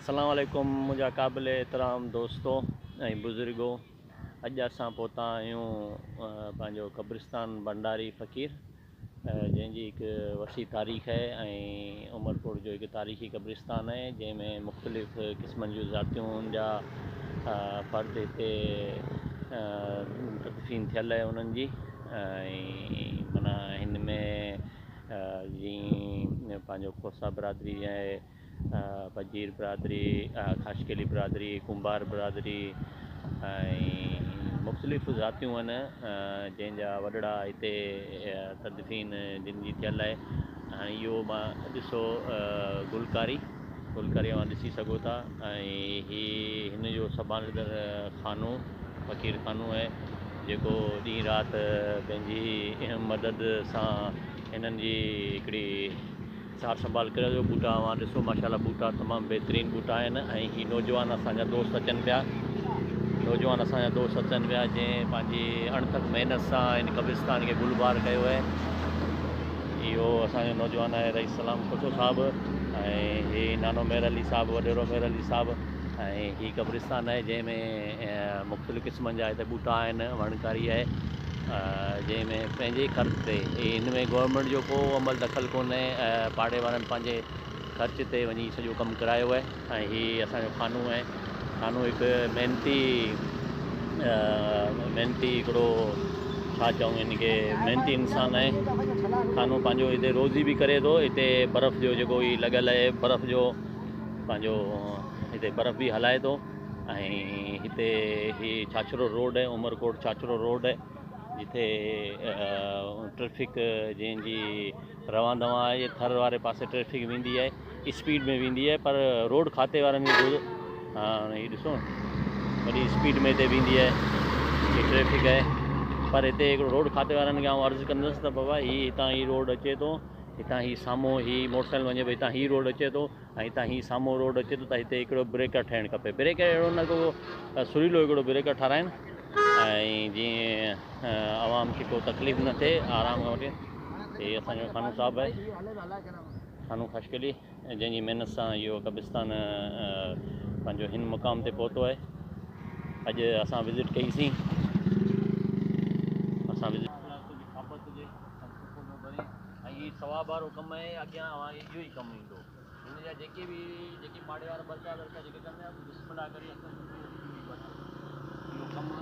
अस्सलाम वालेकुम मुंहिंजा क़ाबिल एहतराम दोस्तो ऐं बुज़ुर्गो। अॼु असां पहुता आहियूं पंहिंजो क़ब्रिस्तान भंडारी फ़क़ीर, जंहिंजी हिकु वसी तारीख़ आहे ऐं उमरकोट जो हिकु तारीख़ी क़ब्रिस्तान आहे जंहिंमें मुख़्तलिफ़ क़िस्मनि जूं ज़ातियुनि जा फ़र्द हिते तदफ़ीन थियल आहे उन्हनि जी। ऐं माना हिन में जीअं पंहिंजो खोसा बिरादरी आहे, पजीर बिरादरी, ख़ाशकेली बिरादरी, कुंभार बिरादरी ऐं मुख़्तलिफ़ ज़ातियूं आहिनि जंहिंजा वॾड़ा हिते तदफ़ीन जिन जी थियल आहे। हाणे इहो मां ॾिसो गुलकारी मां ॾिसी सघो था ऐं हिन जो संभालंदड़ खानो फ़क़ीर खानो आहे जेको ॾींहुं राति पंहिंजी मदद सां हिननि जी हिकिड़ी सार संभाल करे थो। बूटा मां ॾिसो माशाल्लाह बूटा तमामु बहितरीनु बूटा आहिनि ऐं ही नौजवान असांजा दोस्त अचनि पिया जंहिं पंहिंजी अणथक महिनत सां हिन क़ब्रिस्तान खे गुलबार कयो आहे। इहो असांजो नौजवान आहे रईस सलाम खुसो साहिबु ऐं हीअ नानो मेहर अली साहिबु, वॾेरो मेहर अली साहिबु। ऐं हीअ क़ब्रिस्तान आहे जंहिंमें मुख़्तलिफ़ क़िस्मनि जा हिते बूटा आहिनि, वणकारी आहे जंहिंमें पंहिंजे ख़र्च ते हिन में गवर्नमेंट जो को अमल दख़ल कोन्हे। पाड़े वारनि पंहिंजे ख़र्च ते वञी सॼो कमु करायो आहे। ऐं हीअ असांजो खानो आहे। खानो हिकु महिनती हिकिड़ो छा चऊं हिन खे महिनती इंसानु आहे। खानो पंहिंजो हिते रोज़ी बि करे थो। हिते बर्फ़ जो जेको ही लॻियल आहे, बर्फ़ जो पंहिंजो हिते बर्फ़ बि हलाए थो। ऐं हिते ही छाछरो रोड आहे, उमरकोट छाछरो रोड आहे जिथे ट्रैफिक जंहिंजी रवां दवां आहे। थर वारे पासे ट्रैफिक वेंदी आहे, स्पीड में वेंदी आहे, पर रोड खाते वारनि जी हीअ ॾिसो वॾी स्पीड में हिते वेंदी आहे, हीअ ट्रैफिक आहे। पर हिते हिकिड़ो रोड खाते वारनि खे आउं अर्ज़ु कंदुसि त बाबा हीअ हितां ही रोड अचे थो, हितां ही साम्हूं ही मोटरसाइकिल वञे भई हितां ही रोड अचे थो ऐं हितां ही साम्हूं रोड अचे थो त हिते हिकिड़ो ब्रेकर ठहिणु खपे। ब्रेकर अहिड़ो न को सुरीलो हिकिड़ो ब्रेकर ठाराइनि ऐं जीअं आवाम खे को तकलीफ़ न थिए, आराम खां वठे। हीअ असांजो खानो साहिबु आहे, खानो ख़ाशकेली, जंहिंजी महिनत सां इहो क़ब्रिस्तान पंहिंजो हिन मुक़ाम ते पहुतो आहे। अॼु असां विज़िट कईसीं, ऐं हीअ सवाब वारो कमु आहे। अॻियां इहो ई कमु ईंदो हिन जा जेके पाड़े वारा बरका जेके कंदा बिस्मिल्लाह करे इहो कमु